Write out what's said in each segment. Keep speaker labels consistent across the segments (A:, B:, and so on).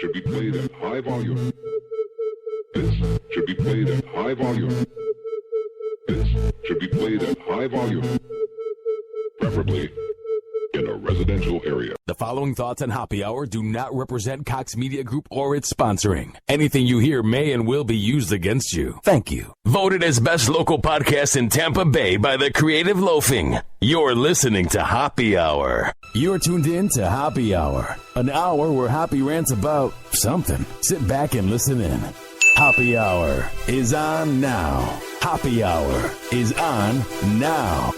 A: should be played at high volume. This should be played at high volume. This should be played at high volume. Preferably in a residential area.
B: The following thoughts on Happy Hour do not represent Cox Media Group or its sponsoring. Anything you hear may and will be used against you. Thank you. Voted as best local podcast in Tampa Bay by the Creative Loafing. You're listening to Happy Hour. You're tuned in to Happy Hour, an hour where Happy rants about something. Sit back and listen in. Happy Hour is on now. Happy Hour is on now.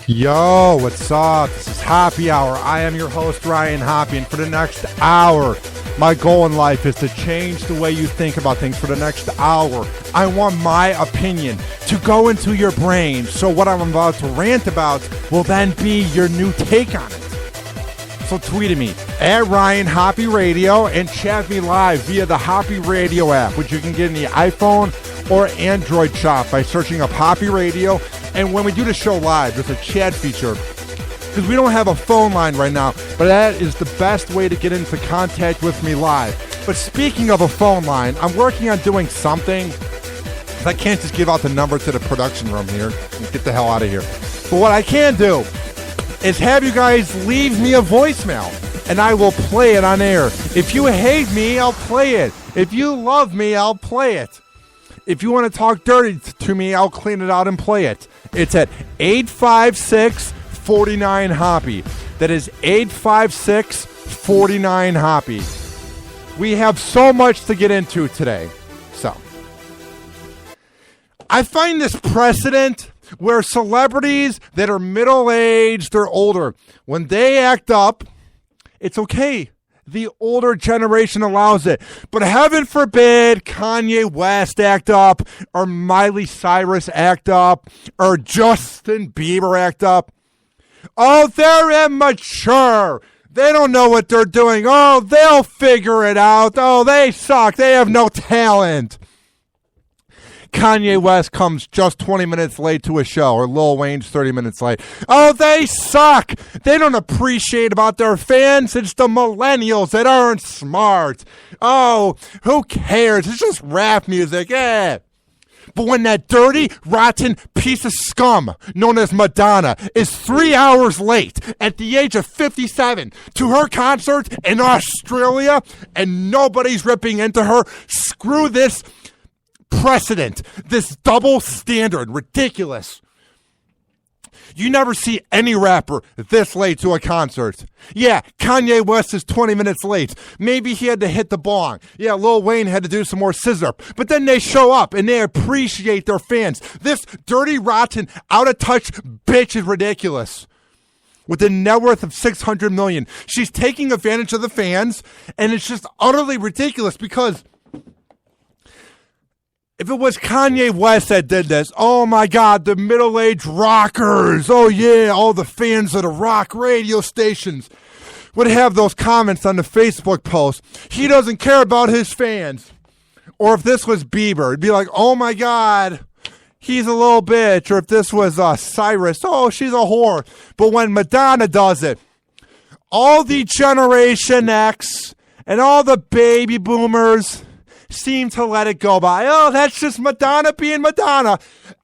C: Yo, what's up? This is Happy Hour. I am your host, Ryan Hoppy, and for the next hour, my goal in life is to change the way you think about things for the next hour. I want my opinion to go into your brain, so what I'm about to rant about will then be your new take on it. So tweet at me, at Ryan Hoppy Radio, and chat me live via the Hoppy Radio app, which you can get in the iPhone or Android shop by searching up Hoppy Radio. And when we do the show live, there's a chat feature, because we don't have a phone line right now, but that is the best way to get into contact with me live. But speaking of a phone line, I'm working on doing something. I can't just give out the number to the production room here and get the hell out of here. But what I can do is have you guys leave me a voicemail, and I will play it on air. If you hate me, I'll play it. If you love me, I'll play it. If you want to talk dirty to me, I'll clean it out and play it. It's at 856-49-HOPPY. That is 856-49-HOPPY. We have so much to get into today. So, I find this precedent where celebrities that are middle-aged or older, when they act up, it's okay. The older generation allows it. But heaven forbid Kanye West act up, or Miley Cyrus act up, or Justin Bieber act up. Oh, they're immature. They don't know what they're doing. Oh, they'll figure it out. Oh, they suck. They have no talent. Kanye West comes just 20 minutes late to a show, or Lil Wayne's 30 minutes late. Oh, they suck. They don't appreciate about their fans. It's the millennials that aren't smart. Oh, who cares? It's just rap music. Eh. But when that dirty, rotten piece of scum known as Madonna is 3 hours late at the age of 57 to her concert in Australia and nobody's ripping into her, screw this precedent, this double standard, ridiculous. You never see any rapper this late to a concert. Yeah, Kanye West is 20 minutes late. Maybe he had to hit the bong. Yeah, Lil Wayne had to do some more scissor. But then they show up and they appreciate their fans. This dirty, rotten, out-of-touch bitch is ridiculous. With a net worth of $600 million. She's taking advantage of the fans, and it's just utterly ridiculous because if it was Kanye West that did this, oh my God, the middle-aged rockers, oh yeah, all the fans of the rock radio stations would have those comments on the Facebook post. He doesn't care about his fans. Or if this was Bieber, it'd be like, oh my God, he's a little bitch. Or if this was Cyrus, oh, she's a whore. But when Madonna does it, all the Generation X and all the baby boomers seem to let it go by. Oh, that's just Madonna being Madonna.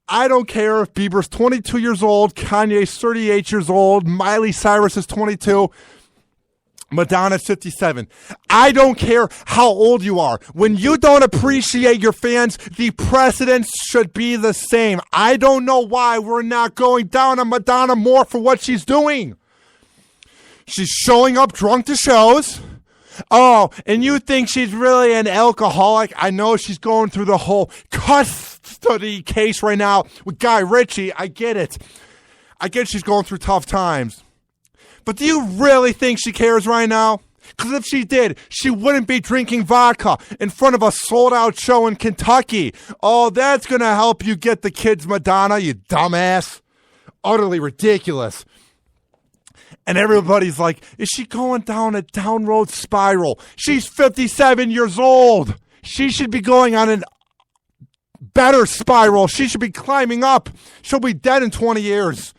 C: I don't care if Bieber's 22 years old, Kanye's 38 years old, Miley Cyrus is 22, Madonna's 57. I don't care how old you are. When you don't appreciate your fans, the precedents should be the same. I don't know why we're not going down on Madonna more for what she's doing. She's showing up drunk to shows. Oh, and you think she's really an alcoholic? I know she's going through the whole custody case right now with Guy Ritchie. I get it. I get she's going through tough times. But do you really think she cares right now? Because if she did, she wouldn't be drinking vodka in front of a sold-out show in Kentucky. Oh, that's going to help you get the kids, Madonna, you dumbass. Utterly ridiculous. And everybody's like, is she going down a downward spiral? She's 57 years old. She should be going on a better spiral. She should be climbing up. She'll be dead in 20 years.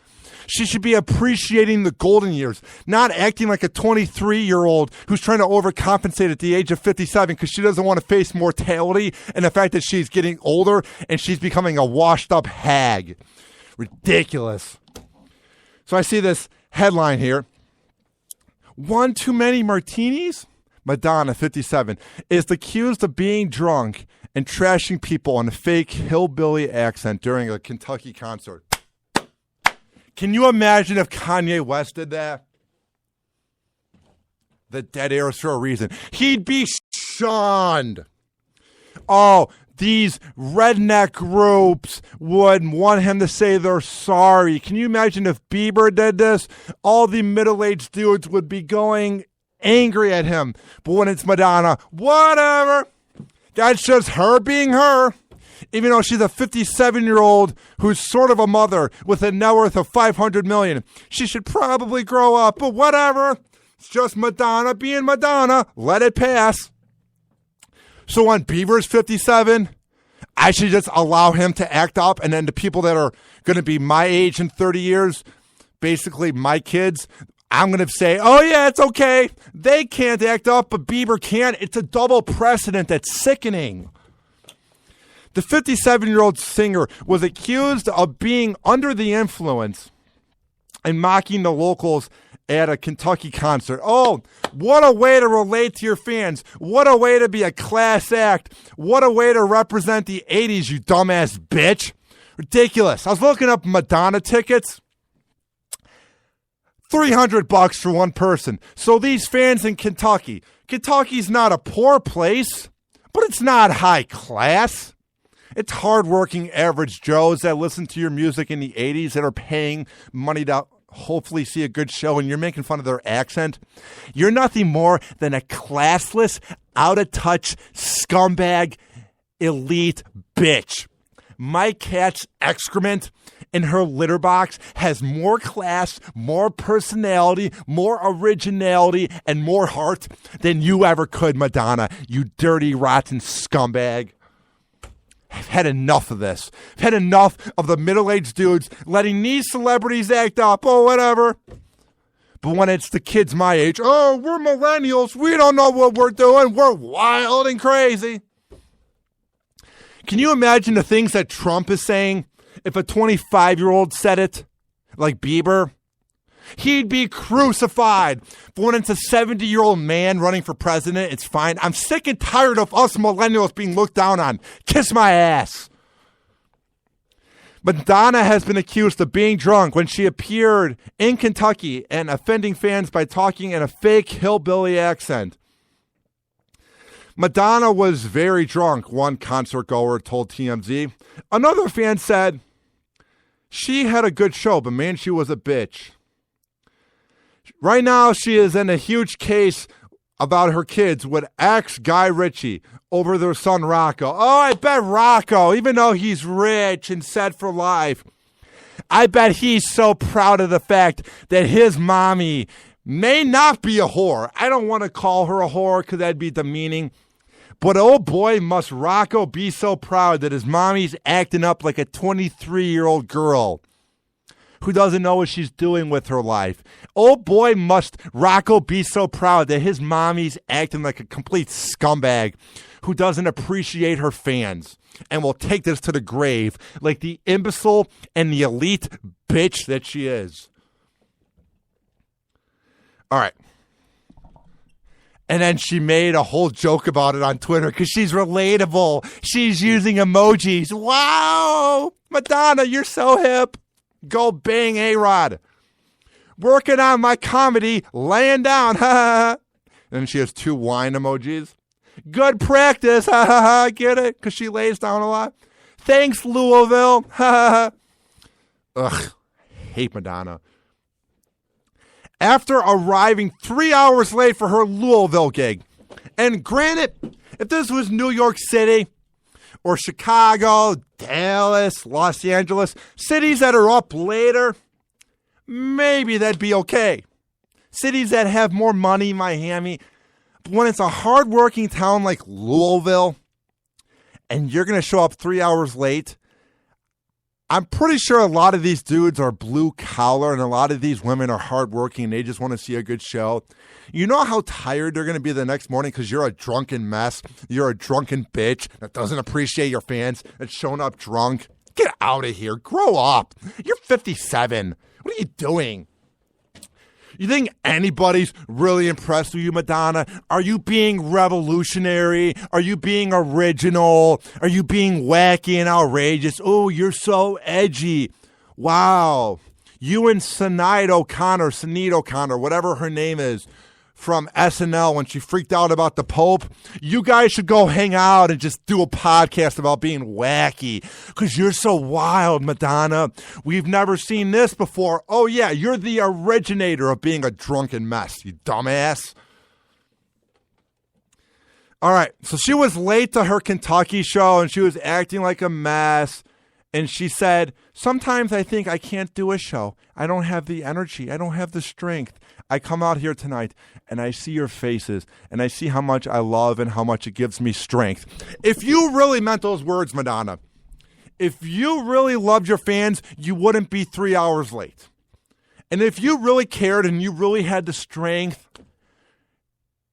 C: She should be appreciating the golden years, not acting like a 23-year-old who's trying to overcompensate at the age of 57 because she doesn't want to face mortality and the fact that she's getting older and she's becoming a washed-up hag. Ridiculous. So I see this headline here. One too many martinis? Madonna, 57, is accused of being drunk and trashing people in a fake hillbilly accent during a Kentucky concert. Can you imagine if Kanye West did that? The dead air is for a reason. He'd be shunned. Oh, these redneck groups would want him to say they're sorry. Can you imagine if Bieber did this? All the middle-aged dudes would be going angry at him. But when it's Madonna, whatever. That's just her being her. Even though she's a 57-year-old who's sort of a mother with a net worth of $500 million. She should probably grow up, but whatever. It's just Madonna being Madonna. Let it pass. So when Bieber's 57, I should just allow him to act up, and then the people that are going to be my age in 30 years, basically my kids, I'm going to say, oh yeah, it's okay. They can't act up, but Bieber can. It's a double precedent that's sickening. The 57-year-old singer was accused of being under the influence and mocking the locals at a Kentucky concert. Oh, what a way to relate to your fans. What a way to be a class act. What a way to represent the 80s, you dumbass bitch. Ridiculous. I was looking up Madonna tickets. $300 for one person. So these fans in Kentucky's not a poor place, but it's not high class. It's hardworking average Joes that listen to your music in the 80s that are paying money to hopefully see a good show, and you're making fun of their accent. You're nothing more than a classless, out-of-touch, scumbag, elite bitch. My cat's excrement in her litter box has more class, more personality, more originality, and more heart than you ever could, Madonna, you dirty, rotten scumbag. I've had enough of this. I've had enough of the middle-aged dudes letting these celebrities act up. Oh, whatever. But when it's the kids my age, oh, we're millennials. We don't know what we're doing. We're wild and crazy. Can you imagine the things that Trump is saying if a 25-year-old said it, like Bieber? He'd be crucified. But when it's a 70-year-old man running for president, it's fine. I'm sick and tired of us millennials being looked down on. Kiss my ass. Madonna has been accused of being drunk when she appeared in Kentucky and offending fans by talking in a fake hillbilly accent. Madonna was very drunk, one concert goer told TMZ. Another fan said, she had a good show, but man, she was a bitch. Right now, she is in a huge case about her kids with ex-Guy Ritchie over their son Rocco. Oh, I bet Rocco, even though he's rich and set for life, I bet he's so proud of the fact that his mommy may not be a whore. I don't want to call her a whore because that'd be demeaning. But oh boy, must Rocco be so proud that his mommy's acting up like a 23-year-old girl who doesn't know what she's doing with her life. Oh boy, must Rocco be so proud that his mommy's acting like a complete scumbag who doesn't appreciate her fans and will take this to the grave like the imbecile and the elite bitch that she is. All right. And then she made a whole joke about it on Twitter because she's relatable. She's using emojis. Wow! Madonna, you're so hip. Go bang A-Rod. Working on my comedy, laying down. And she has 2 wine emojis. Good practice. Get it? Because she lays down a lot. Thanks, Louisville. Ugh. Hate Madonna. After arriving 3 hours late for her Louisville gig. And granted, if this was New York City or Chicago, Dallas, Los Angeles, cities that are up later, maybe that'd be okay. cities that have more money, Miami. But when it's a hardworking town like Louisville, and you're going to show up 3 hours late, I'm pretty sure a lot of these dudes are blue collar and a lot of these women are hardworking and they just want to see a good show. You know how tired they're going to be the next morning because you're a drunken mess. You're a drunken bitch that doesn't appreciate your fans, that's showing up drunk. Get out of here. Grow up. You're 57. What are you doing? You think anybody's really impressed with you, Madonna? Are you being revolutionary? Are you being original? Are you being wacky and outrageous? Oh, you're so edgy. Wow. You and Sinead O'Connor, whatever her name is, from SNL when she freaked out about the Pope. You guys should go hang out and just do a podcast about being wacky because you're so wild, Madonna. We've never seen this before. Oh, yeah, you're the originator of being a drunken mess, you dumbass. All right, so she was late to her Kentucky show and she was acting like a mess. And she said, sometimes I think I can't do a show. I don't have the energy. I don't have the strength. I come out here tonight and I see your faces and I see how much I love and how much it gives me strength. If you really meant those words, Madonna, if you really loved your fans, you wouldn't be 3 hours late. And if you really cared and you really had the strength,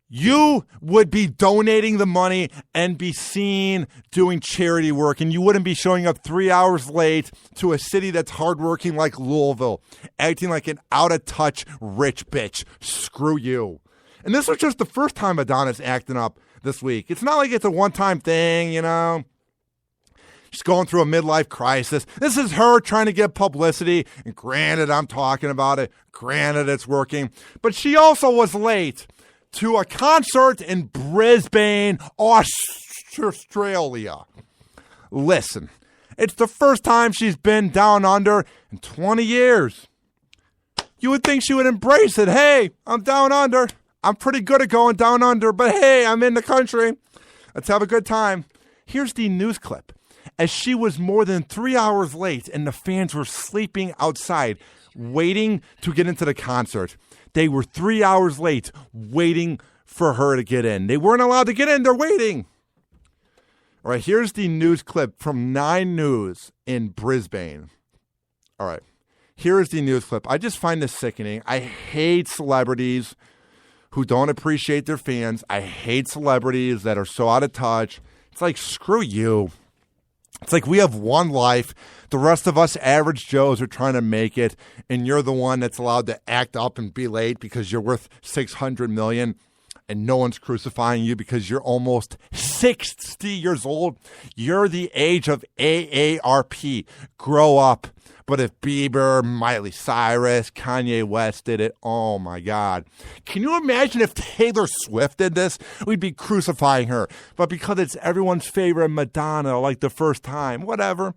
C: you would be donating the money and be seen doing charity work, and you wouldn't be showing up 3 hours late to a city that's hardworking like Louisville, acting like an out-of-touch rich bitch. Screw you. And this was just the first time Madonna's acting up this week. It's not like it's a one-time thing, you know. She's going through a midlife crisis. This is her trying to get publicity, and granted, I'm talking about it. Granted, it's working. But she also was late to a concert in Brisbane, Australia. Listen, it's the first time she's been down under in 20 years. You would think she would embrace it. Hey, I'm down under. I'm pretty good at going down under, but hey, I'm in the country. Let's have a good time. Here's the news clip. As she was more than 3 hours late and the fans were sleeping outside, waiting to get into the concert. They were 3 hours late waiting for her to get in. They weren't allowed to get in. They're waiting. All right, here's the news clip from 9 News in Brisbane. All right, here is the news clip. I just find this sickening. I hate celebrities who don't appreciate their fans. I hate celebrities that are so out of touch. It's like, screw you. It's like we have one life. The rest of us average Joes are trying to make it, and you're the one that's allowed to act up and be late because you're worth $600 million, and no one's crucifying you because you're almost 60 years old. You're the age of AARP. Grow up. But if Bieber, Miley Cyrus, Kanye West did it, oh my God. Can you imagine if Taylor Swift did this? We'd be crucifying her. But because it's everyone's favorite Madonna, like the first time, whatever.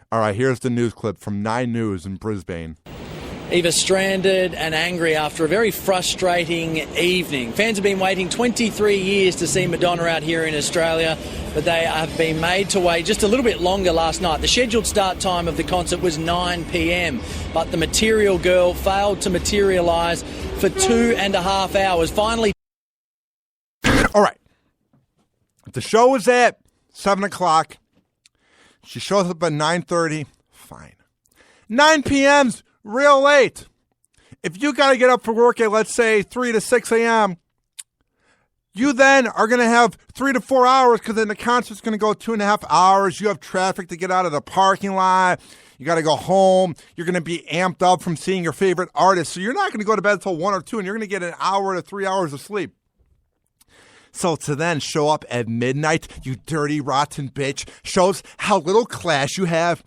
C: All right, here's the news clip from 9 News in Brisbane.
D: Eva stranded and angry after a very frustrating evening. Fans have been waiting 23 years to see Madonna out here in Australia, but they have been made to wait just a little bit longer last night. The scheduled start time of the concert was 9 p.m, but the Material Girl failed to materialise for 2.5 hours. Finally...
C: All right. The show was at 7 o'clock. She shows up at 9:30. Fine. 9 p.m.'s real late. If you got to get up for work at, let's say, 3 to 6 a.m., you then are going to have 3 to 4 hours because then the concert's going to go 2.5 hours. You have traffic to get out of the parking lot. You got to go home. You're going to be amped up from seeing your favorite artist. So you're not going to go to bed until 1 or 2, and you're going to get an hour to 3 hours of sleep. So to then show up at midnight, you dirty, rotten bitch, shows how little class you have.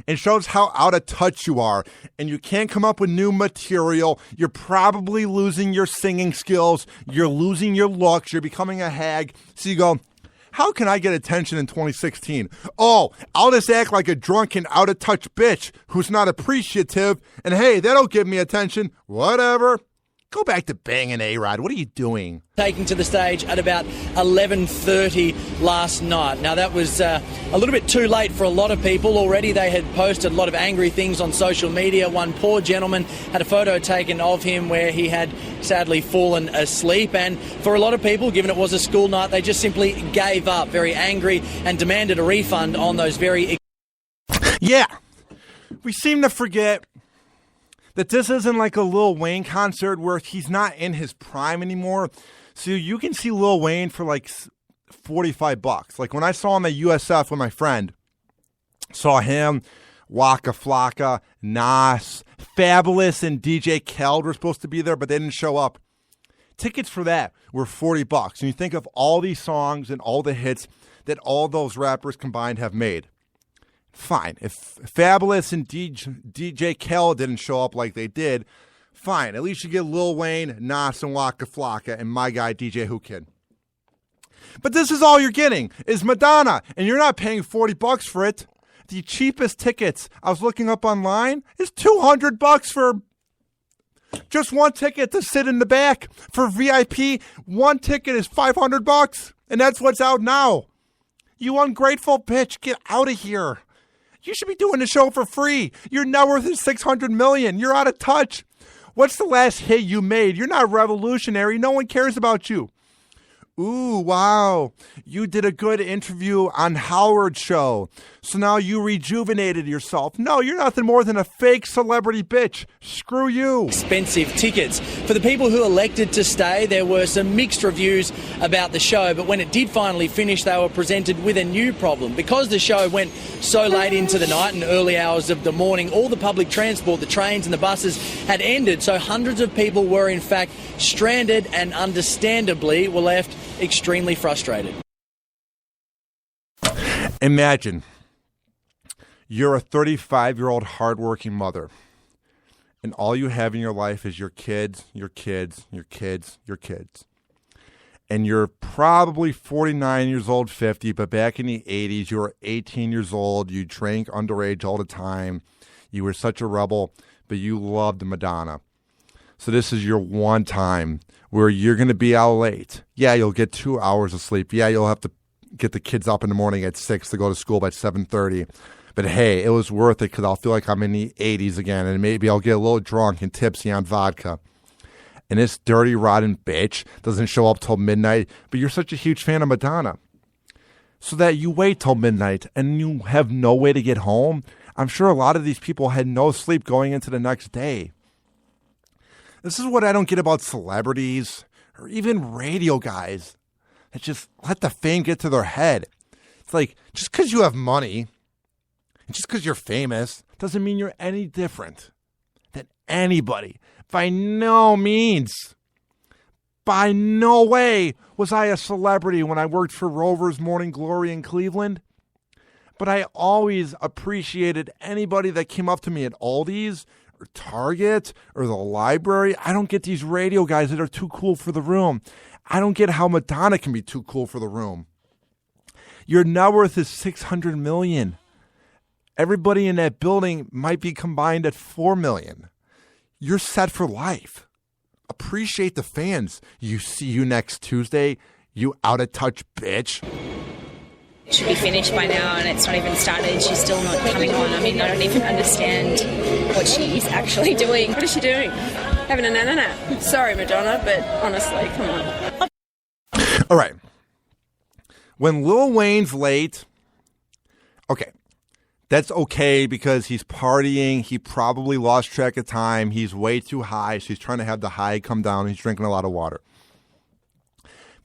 C: It shows how out of touch you are, and you can't come up with new material. You're probably losing your singing skills. You're losing your looks. You're becoming a hag. So you go, how can I get attention in 2016? Oh, I'll just act like a drunken, out of touch bitch who's not appreciative, and hey, that'll give me attention. Whatever. Go back to banging A-Rod. What are you doing?
D: Taking to the stage at about 11:30 last night. Now, that was a little bit too late for a lot of people. Already they had posted a lot of angry things on social media. One poor gentleman had a photo taken of him where he had sadly fallen asleep. And for a lot of people, given it was a school night, they just simply gave up, very angry, and demanded a refund on those very...
C: Yeah. We seem to forget that this isn't like a Lil Wayne concert where he's not in his prime anymore. So you can see Lil Wayne for like $45. Like when I saw him at USF with my friend, saw him, Waka Flocka, Nas, Fabulous, and DJ Khaled were supposed to be there, but they didn't show up. Tickets for that were $40. And you think of all these songs and all the hits that all those rappers combined have made. Fine. If Fabulous and DJ Khaled didn't show up like they did, fine. At least you get Lil Wayne, Nas, and Waka Flocka, and my guy DJ Who Kid. But this is all you're getting is Madonna, and you're not paying $40 for it. The cheapest tickets I was looking up online is $200 for just one ticket to sit in the back. For VIP, one ticket is $500, and that's what's out now. You ungrateful bitch, get out of here. You should be doing the show for free. Your net worth is $600 million. You're out of touch. What's the last hit you made? You're not revolutionary. No one cares about you. Ooh, wow. You did a good interview on Howard's show. So now you rejuvenated yourself. No, you're nothing more than a fake celebrity bitch. Screw you.
D: Expensive tickets. For the people who elected to stay, there were some mixed reviews about the show, but when it did finally finish, they were presented with a new problem. Because the show went so late into the night and early hours of the morning, all the public transport, the trains and the buses had ended, so hundreds of people were in fact stranded and understandably were left extremely frustrated.
C: Imagine you're a 35-year-old hardworking mother, and all you have in your life is your kids, your kids, your kids, your kids. And you're probably 49 years old, 50, but back in the 80s, you were 18 years old, you drank underage all the time, you were such a rebel, but you loved Madonna. So this is your one time where you're going to be out late. Yeah, you'll get 2 hours of sleep. Yeah, you'll have to get the kids up in the morning at 6 to go to school by 7:30. But hey, it was worth it because I'll feel like I'm in the 80s again, and maybe I'll get a little drunk and tipsy on vodka. And this dirty, rotten bitch doesn't show up till midnight, but you're such a huge fan of Madonna. So that you wait till midnight and you have no way to get home. I'm sure a lot of these people had no sleep going into the next day. This is what I don't get about celebrities or even radio guys that just let the fame get to their head. It's like, just because you have money and just because you're famous doesn't mean you're any different than anybody. By no means. By no way was I a celebrity when I worked for Rover's Morning Glory in Cleveland. But I always appreciated anybody that came up to me at Aldi's or Target or the library. I don't get these radio guys that are too cool for the room. I don't get how Madonna can be too cool for the room. Your net worth is $600 million. Everybody in that building might be combined at $4 million. You're set for life. Appreciate the fans. You see you next Tuesday, you out of touch bitch.
E: It should be finished by now and it's not even started. She's still not coming on. I mean, I don't even understand what she's actually doing.
F: What is she doing? Having a nap. Sorry, Madonna, but honestly, come on.
C: All right. When Lil Wayne's late, okay, that's okay because he's partying. He probably lost track of time. He's way too high, so he's trying to have the high come down. He's drinking a lot of water.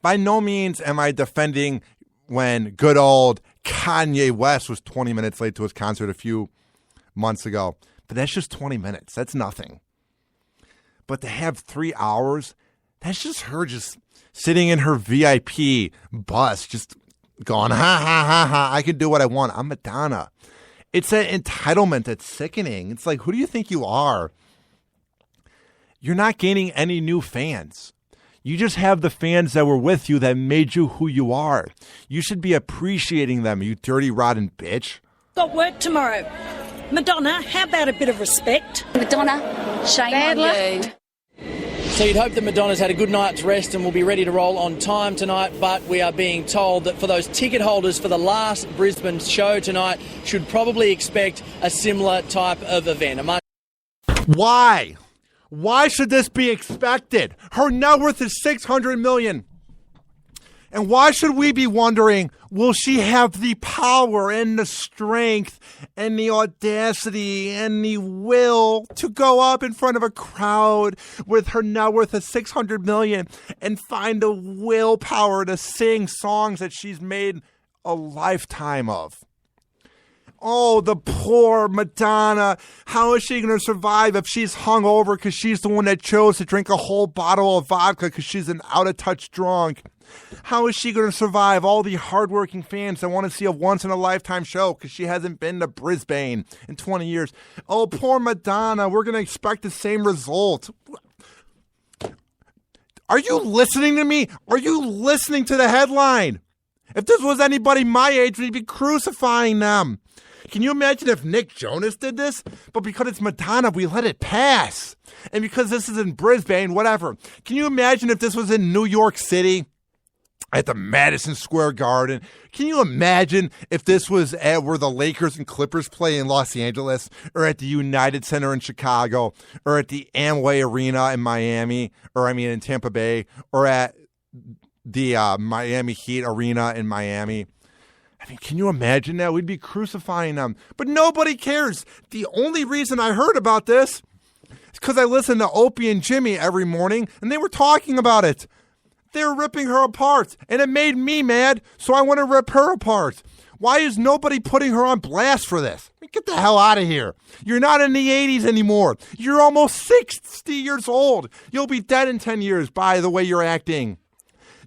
C: By no means am I defending when good old Kanye West was 20 minutes late to his concert a few months ago. But that's just 20 minutes. That's nothing. But to have 3 hours, that's just her just sitting in her VIP bus, just going, ha, ha, ha, ha, I can do what I want. I'm Madonna. It's an entitlement that's sickening. It's like, who do you think you are? You're not gaining any new fans. You just have the fans that were with you that made you who you are. You should be appreciating them, you dirty, rotten bitch.
G: Got work tomorrow. Madonna, how about a bit of respect?
H: Madonna, shame on you.
D: So you'd hope that Madonna's had a good night's rest and will be ready to roll on time tonight, but we are being told that for those ticket holders for the last Brisbane show tonight should probably expect a similar type of event.
C: Why? Why should this be expected? Her net worth is $600 million. And why should we be wondering, will she have the power and the strength and the audacity and the will to go up in front of a crowd with her net worth of $600 million and find the willpower to sing songs that she's made a lifetime of? Oh, the poor Madonna. How is she going to survive if she's hungover because she's the one that chose to drink a whole bottle of vodka because she's an out-of-touch drunk? How is she going to survive all the hardworking fans that want to see a once-in-a-lifetime show because she hasn't been to Brisbane in 20 years? Oh, poor Madonna. We're going to expect the same result. Are you listening to me? Are you listening to the headline? If this was anybody my age, we'd be crucifying them. Can you imagine if Nick Jonas did this? But because it's Madonna, we let it pass. And because this is in Brisbane, whatever. Can you imagine if this was in New York City? At the Madison Square Garden. Can you imagine if this was at where the Lakers and Clippers play in Los Angeles, or at the United Center in Chicago, or at the Amway Arena in Miami, in Tampa Bay, or at the Miami Heat Arena in Miami? I mean, can you imagine that? We'd be crucifying them. But nobody cares. The only reason I heard about this is because I listen to Opie and Jimmy every morning, and they were talking about it. They were ripping her apart, and it made me mad, so I want to rip her apart. Why is nobody putting her on blast for this? I mean, get the hell out of here. You're not in the 80s anymore. You're almost 60 years old. You'll be dead in 10 years by the way you're acting.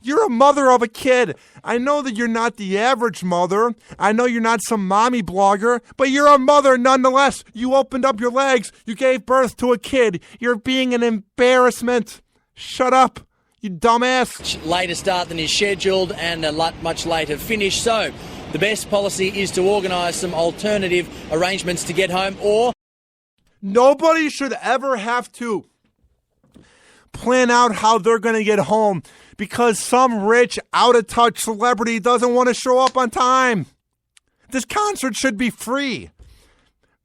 C: You're a mother of a kid. I know that you're not the average mother. I know you're not some mommy blogger, but you're a mother nonetheless. You opened up your legs. You gave birth to a kid. You're being an embarrassment. Shut up. You dumbass.
D: Later start than is scheduled and a much later finish. So the best policy is to organise some alternative arrangements to get home, or
C: nobody should ever have to plan out how they're going to get home because some rich, out-of-touch celebrity doesn't want to show up on time. This concert should be free.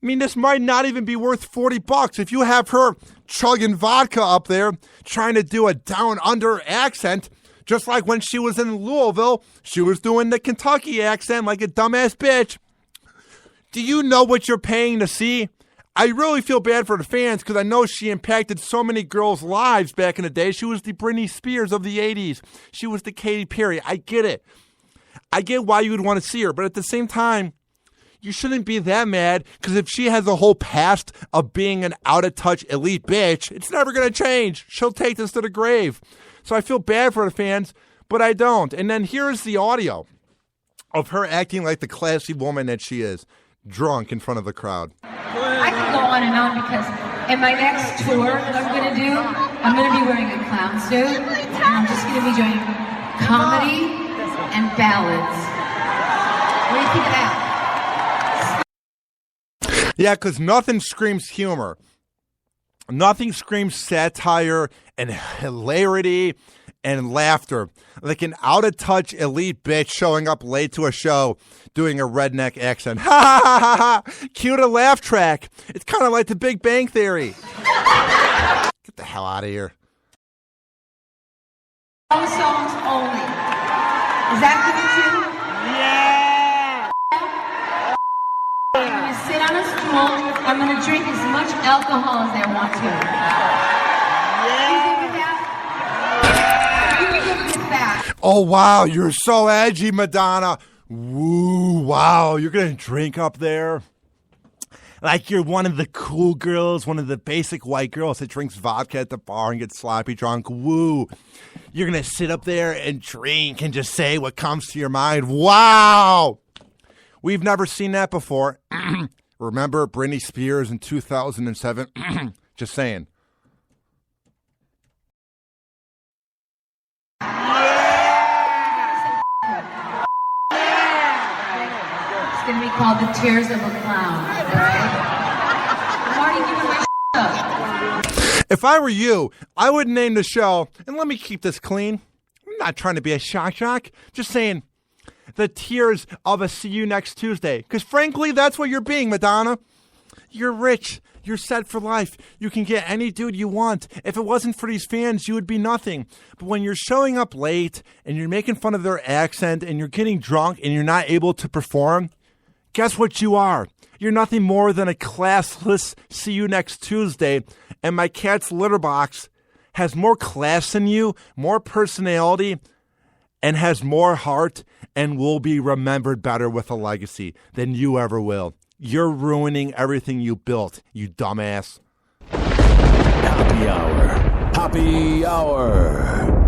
C: I mean, this might not even be worth $40 if you have her chugging vodka up there trying to do a down-under accent, just like when she was in Louisville, she was doing the Kentucky accent like a dumbass bitch. Do you know what you're paying to see? I really feel bad for the fans because I know she impacted so many girls' lives back in the day. She was the Britney Spears of the 80s. She was the Katy Perry. I get it. I get why you would want to see her, but at the same time, you shouldn't be that mad because if she has a whole past of being an out-of-touch elite bitch, it's never going to change. She'll take this to the grave. So I feel bad for the fans, but I don't. And then here's the audio of her acting like the classy woman that she is, drunk in front of the crowd.
G: I could go on and on because in my next tour that I'm going to do, I'm going to be wearing a clown suit and I'm just going to be doing comedy and ballads. What do you think of that?
C: Yeah, because nothing screams humor. Nothing screams satire and hilarity and laughter like an out-of-touch elite bitch showing up late to a show doing a redneck accent. Ha ha ha ha ha! Cue a laugh track. It's kind of like the Big Bang Theory. Get the hell out of here.
G: Songs only. Is that good with you? I'm going to sit on a stool. I'm going to drink as much alcohol as I want to. You think with that?
C: Oh, wow. You're so edgy, Madonna. Woo, wow. You're going to drink up there? Like you're one of the cool girls, one of the basic white girls that drinks vodka at the bar and gets sloppy drunk. Woo. You're going to sit up there and drink and just say what comes to your mind. Wow. We've never seen that before. Remember Britney Spears in 2007? Just saying.
G: It's going to be called The Tears of a Clown, all right? I'm already giving my up.
C: If I were you, I would name the show, and let me keep this clean. I'm not trying to be a shock jock. Just saying, the tears of a see you next Tuesday. Because frankly, that's what you're being, Madonna. You're rich. You're set for life. You can get any dude you want. If it wasn't for these fans, you would be nothing. But when you're showing up late and you're making fun of their accent and you're getting drunk and you're not able to perform, guess what you are? You're nothing more than a classless see you next Tuesday. And my cat's litter box has more class than you, more personality, and has more heart and will be remembered better with a legacy than you ever will. You're ruining everything you built, you dumbass.
B: Happy Hour. Happy Hour.